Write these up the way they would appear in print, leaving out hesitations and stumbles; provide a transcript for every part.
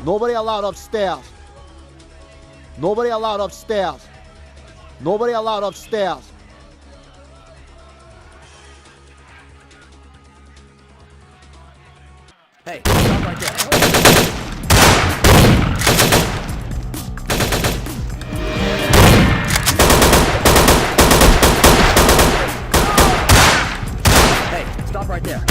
Nobody allowed upstairs. Nobody allowed upstairs. Nobody allowed upstairs. Hey, stop right there. Hey, stop right there.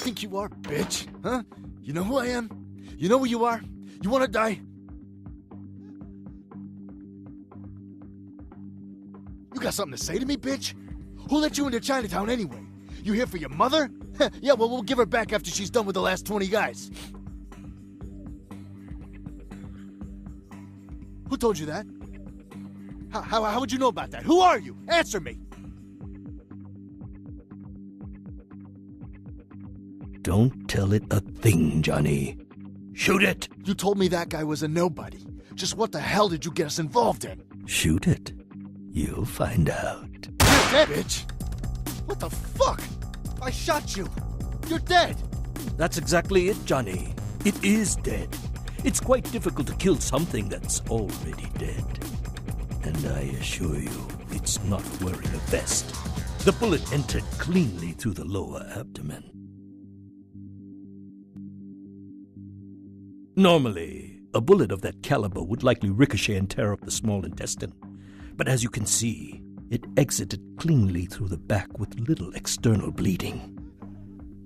Think you are, bitch? Huh? You know who I am? You know who you are? You wanna die? You got something to say to me, bitch? Who let you into Chinatown anyway? You here for your mother? Yeah, well, we'll give her back after she's done with the last 20 guys. Who told you that? How would you know about that? Who are you? Answer me! Don't tell it a thing, Johnny. Shoot it! You told me that guy was a nobody. Just what the hell did you get us involved in? Shoot it. You'll find out. You're dead, bitch! What the fuck? I shot you! You're dead! That's exactly it, Johnny. It is dead. It's quite difficult to kill something that's already dead. And I assure you, it's not wearing a vest. The bullet entered cleanly through the lower abdomen. Normally, a bullet of that caliber would likely ricochet and tear up the small intestine. But as you can see, it exited cleanly through the back with little external bleeding.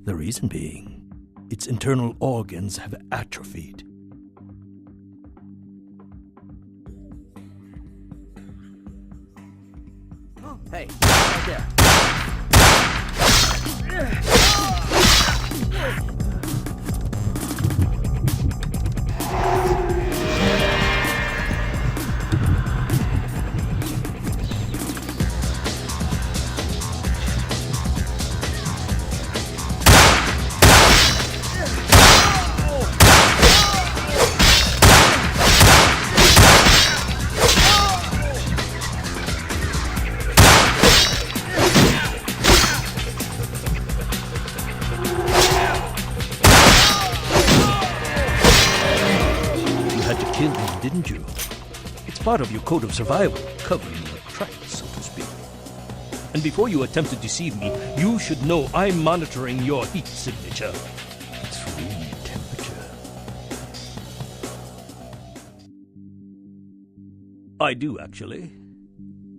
The reason being, its internal organs have atrophied. Hey, right there. Didn't you? It's part of your code of survival, covering your tracks, so to speak. And before you attempt to deceive me, you should know I'm monitoring your heat signature. It's room temperature. I do, actually.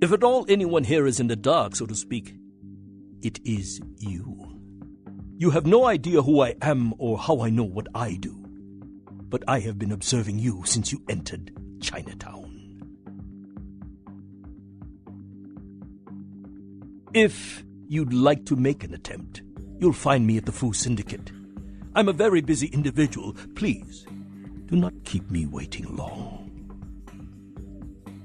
If at all anyone here is in the dark, so to speak, it is you. You have no idea who I am or how I know what I do. But I have been observing you since you entered Chinatown. If you'd like to make an attempt, you'll find me at the Fu Syndicate. I'm a very busy individual. Please, do not keep me waiting long.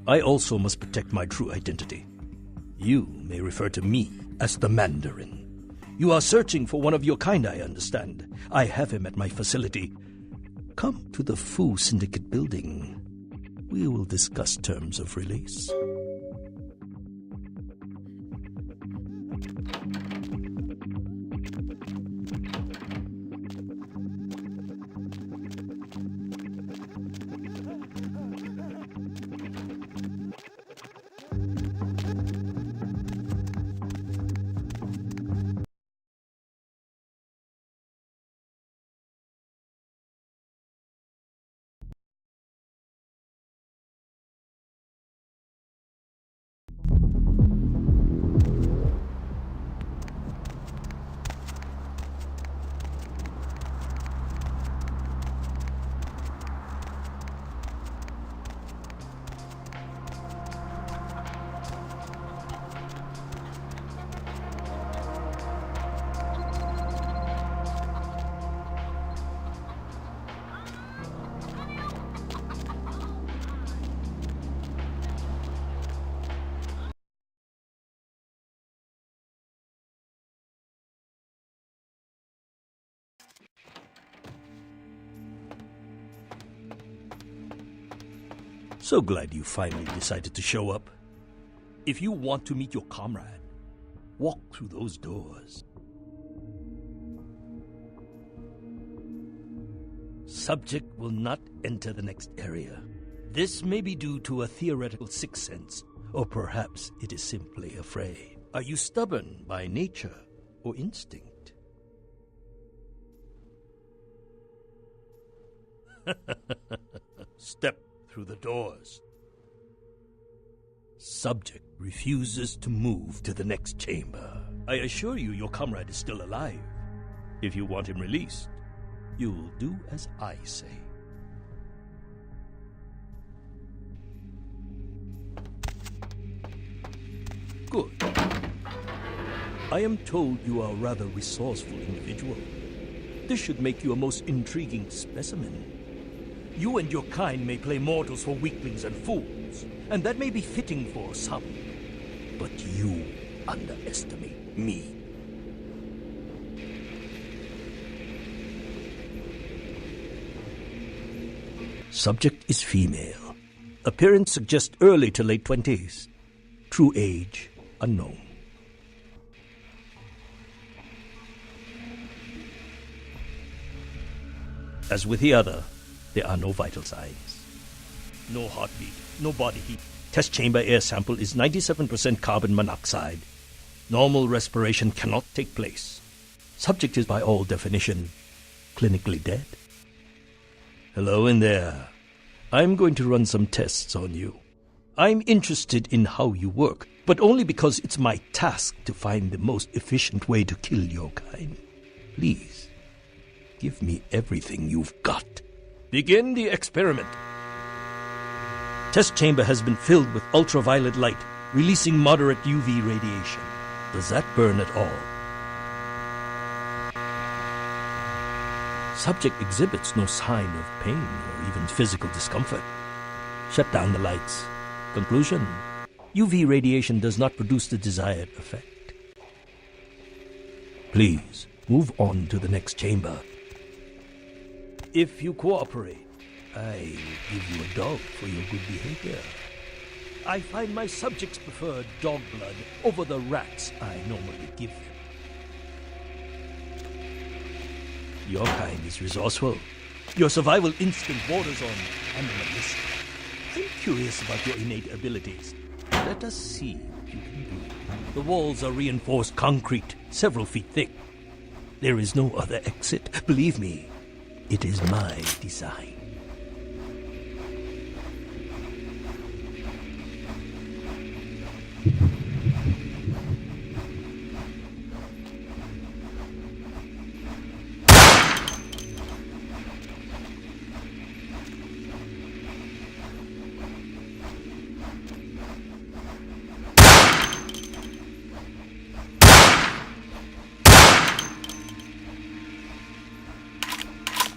I also must protect my true identity. You may refer to me as the Mandarin. You are searching for one of your kind, I understand. I have him at my facility. Come to the Fu Syndicate building. We will discuss terms of release. So glad you finally decided to show up. If you want to meet your comrade, walk through those doors. Subject will not enter the next area. This may be due to a theoretical sixth sense, or perhaps it is simply afraid. Are you stubborn by nature or instinct? Step through the doors. Subject refuses to move to the next chamber. I assure you your comrade is still alive. If you want him released, you'll do as I say. Good. I am told you are a rather resourceful individual. This should make you a most intriguing specimen. You and your kind may play mortals for weaklings and fools, and that may be fitting for some. But you underestimate me. Subject is female. Appearance suggests early to late 20s. True age unknown. As with the other, there are no vital signs. No heartbeat, no body heat. Test chamber air sample is 97% carbon monoxide. Normal respiration cannot take place. Subject is by all definition clinically dead. Hello in there. I'm going to run some tests on you. I'm interested in how you work, but only because it's my task to find the most efficient way to kill your kind. Please, give me everything you've got. Begin the experiment. Test chamber has been filled with ultraviolet light, releasing moderate UV radiation. Does that burn at all? Subject exhibits no sign of pain or even physical discomfort. Shut down the lights. Conclusion: UV radiation does not produce the desired effect. Please, move on to the next chamber. If you cooperate, I will give you a dog for your good behavior. I find my subjects prefer dog blood over the rats I normally give them. Your kind is resourceful. Your survival instinct borders on animalistic. I'm curious about your innate abilities. Let us see what you can do. The walls are reinforced concrete, several feet thick. There is no other exit. Believe me, it is my design.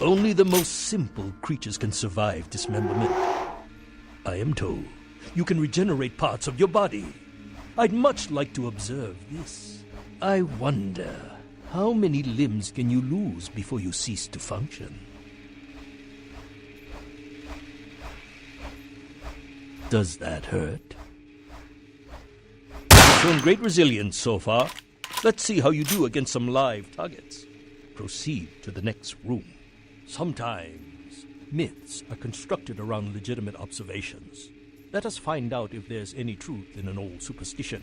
Only the most simple creatures can survive dismemberment. I am told you can regenerate parts of your body. I'd much like to observe this. I wonder, how many limbs can you lose before you cease to function? Does that hurt? You've shown great resilience so far. Let's see how you do against some live targets. Proceed to the next room. Sometimes myths are constructed around legitimate observations. Let us find out if there's any truth in an old superstition.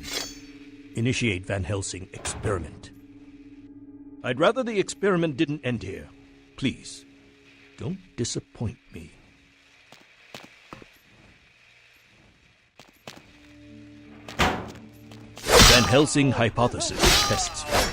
Initiate Van Helsing experiment. I'd rather the experiment didn't end here. Please, don't disappoint me. Van Helsing hypothesis tests failed.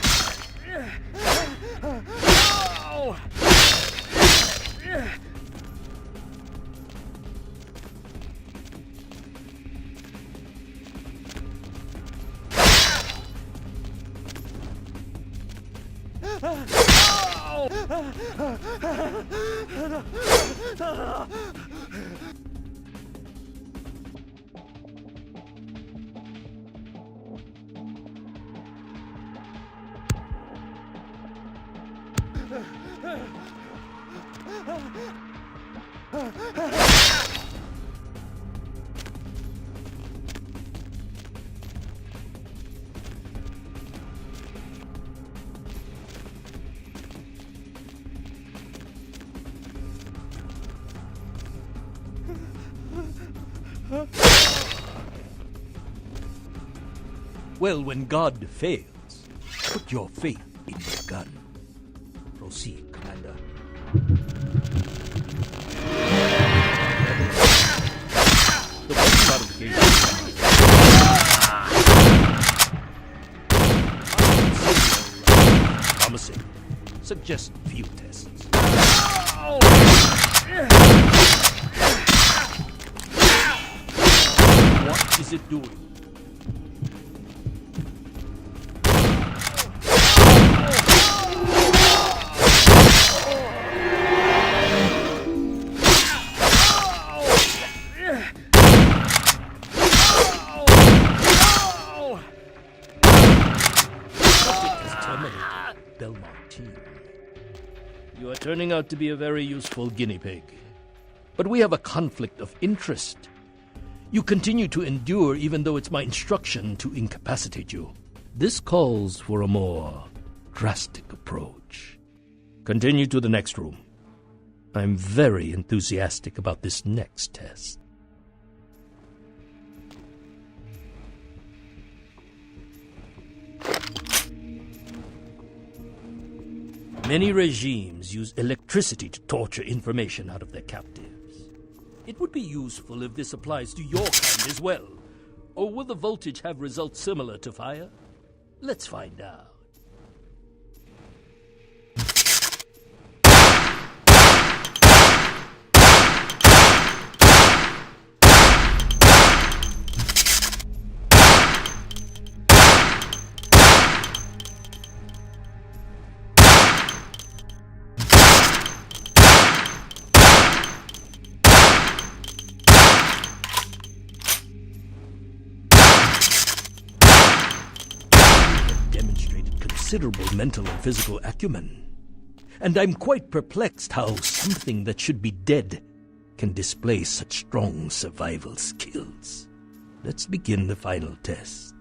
Well, when God fails, put your faith in your gun. Proceed, Commander. The weapon modification. Promising. Suggest field tests. What is it doing? You are turning out to be a very useful guinea pig. But we have a conflict of interest. You continue to endure even though it's my instruction to incapacitate you. This calls for a more drastic approach. Continue to the next room. I'm very enthusiastic about this next test. Many regimes use electricity to torture information out of their captives. It would be useful if this applies to your kind as well. Or will the voltage have results similar to fire? Let's find out. Considerable mental and physical acumen. And I'm quite perplexed how something that should be dead can display such strong survival skills. Let's begin the final test.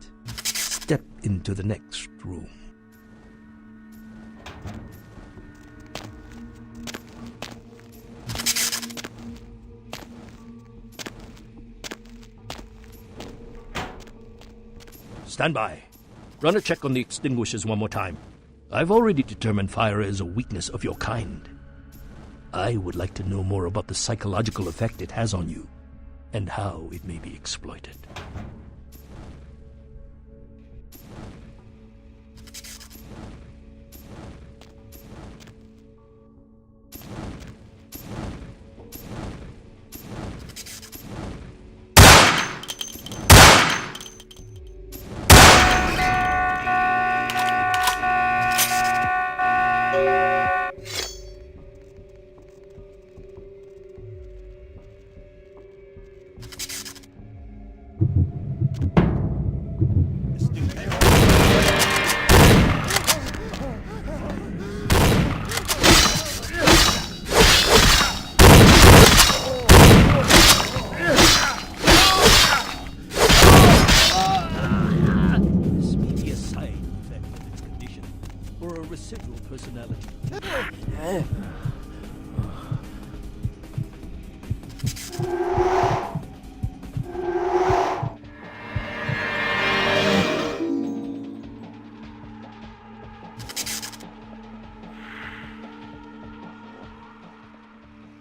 Step into the next room. Stand by. Run a check on the extinguishers one more time. I've already determined fire is a weakness of your kind. I would like to know more about the psychological effect it has on you, and how it may be exploited.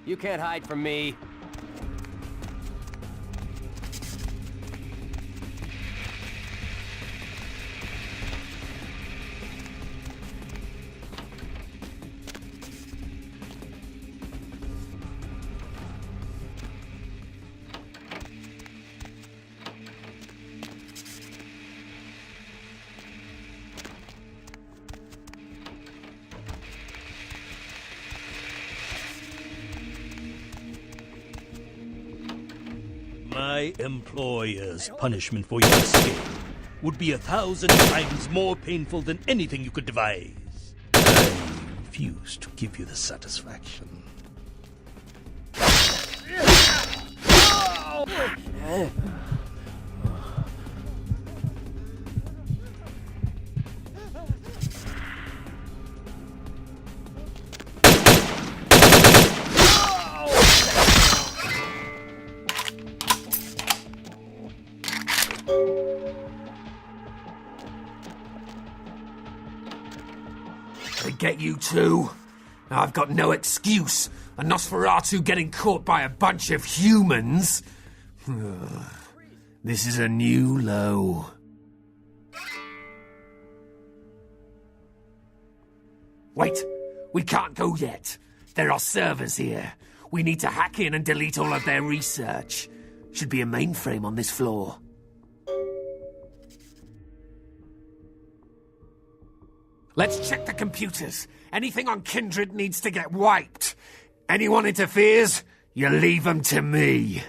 You can't hide from me. My employer's punishment for your escape would be 1,000 times more painful than anything you could devise. I refuse to give you the satisfaction. They get you too? I've got no excuse. A Nosferatu getting caught by a bunch of humans? This is a new low. Wait, we can't go yet. There are servers here. We need to hack in and delete all of their research. Should be a mainframe on this floor. Let's check the computers. Anything on Kindred needs to get wiped. Anyone interferes, you leave them to me.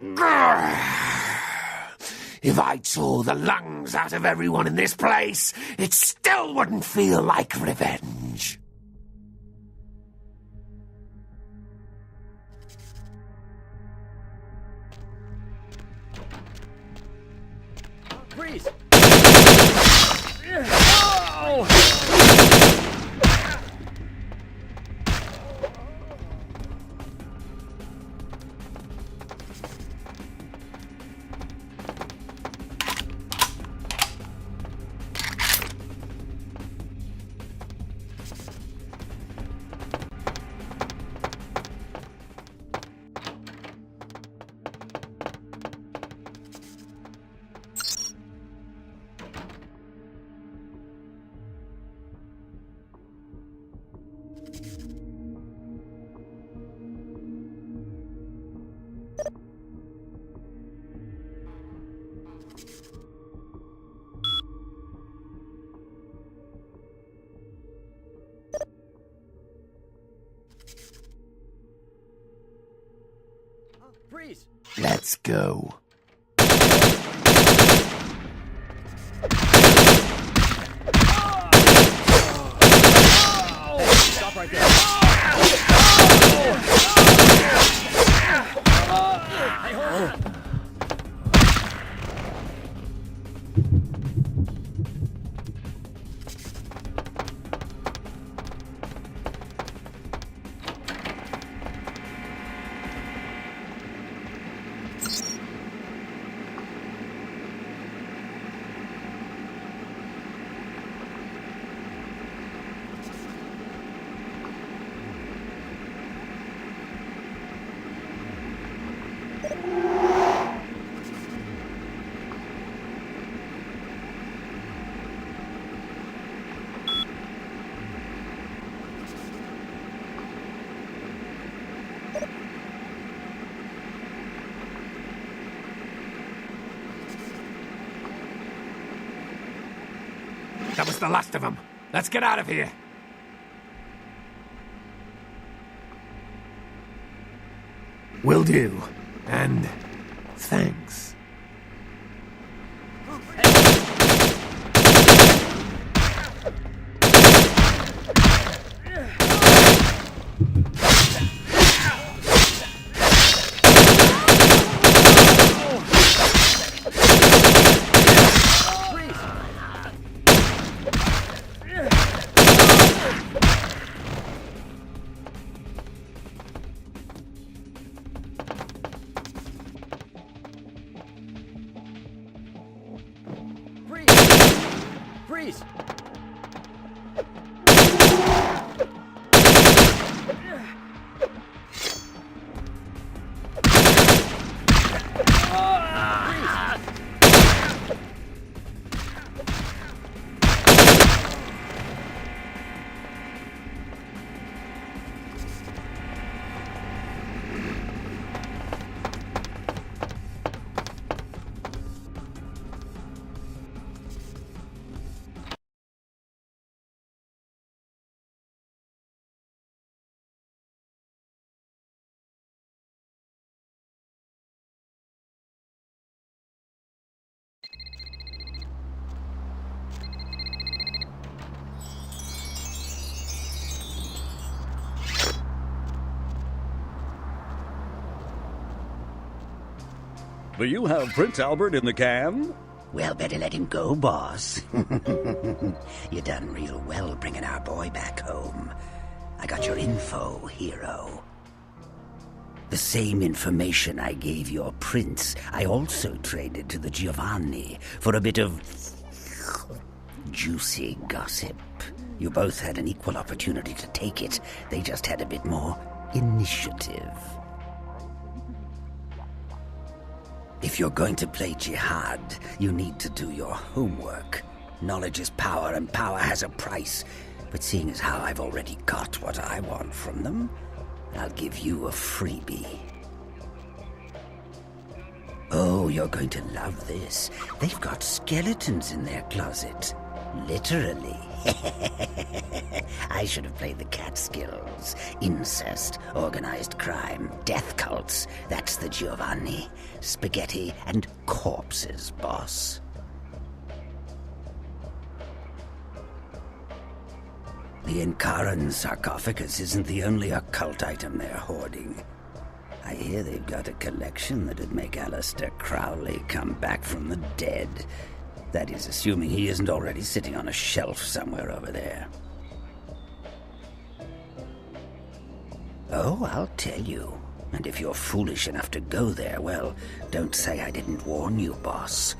Grrr. If I tore the lungs out of everyone in this place, it still wouldn't feel like revenge. Freeze! Freeze! Let's go. Stop right there. Hey, hold it. That was the last of them. Let's get out of here. Will do. And thanks. Freeze! Do you have Prince Albert in the can? Well, better let him go, boss. You done real well bringing our boy back home. I got your info, hero. The same information I gave your prince, I also traded to the Giovanni for a bit of juicy gossip. You both had an equal opportunity to take it. They just had a bit more initiative. If you're going to play jihad, you need to do your homework. Knowledge is power, and power has a price. But seeing as how I've already got what I want from them, I'll give you a freebie. Oh, you're going to love this. They've got skeletons in their closet. Literally. I should have played the Catskills. Incest, organized crime, death cults. That's the Giovanni. Spaghetti and corpses, boss. The Inkaran sarcophagus isn't the only occult item they're hoarding. I hear they've got a collection that'd make Aleister Crowley come back from the dead. That is, assuming he isn't already sitting on a shelf somewhere over there. Oh, I'll tell you. And if you're foolish enough to go there, well, don't say I didn't warn you, boss.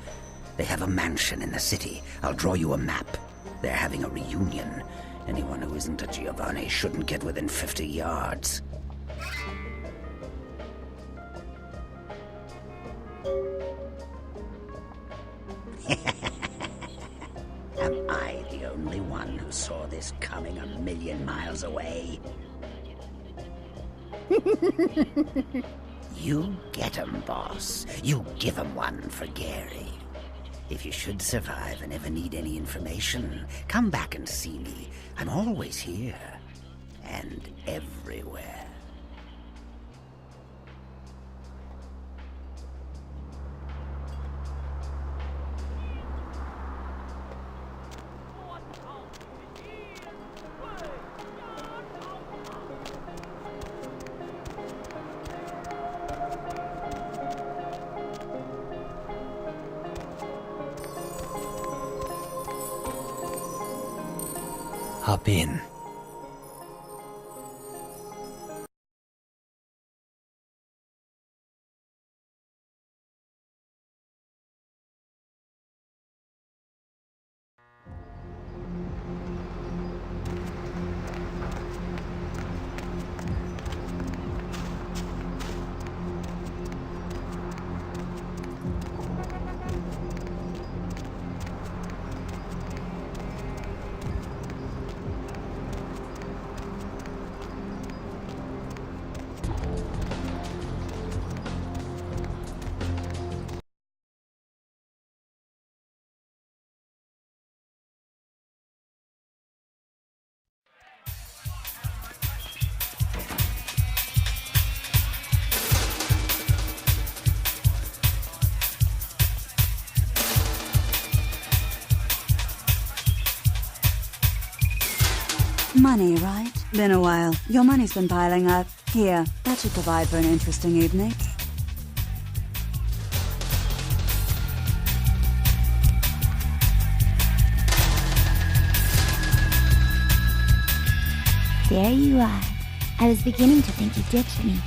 They have a mansion in the city. I'll draw you a map. They're having a reunion. Anyone who isn't a Giovanni shouldn't get within 50 yards. Am I the only one who saw this coming a million miles away? You get 'em, boss. You give 'em one for Gary. If you should survive and ever need any information, come back and see me. I'm always here. And everywhere. Hop in. Money, right? Been a while. Your money's been piling up. Here, that should provide for an interesting evening. There you are. I was beginning to think you ditched me.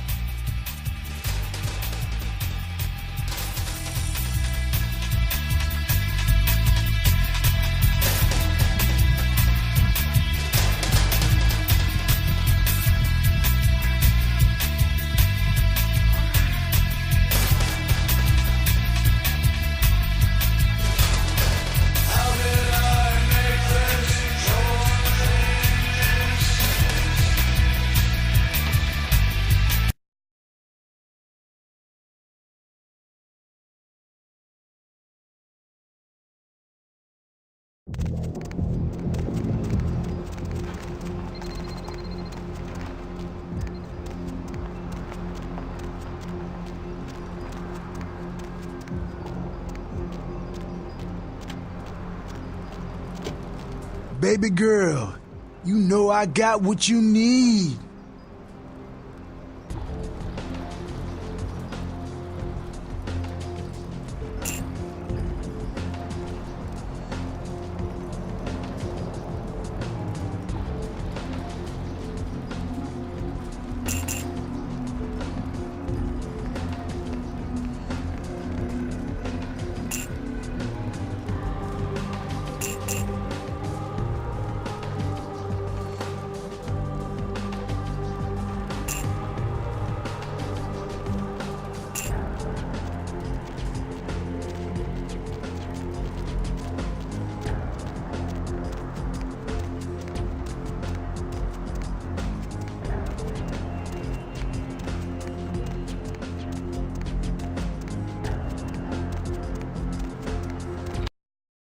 Baby girl, you know I got what you need.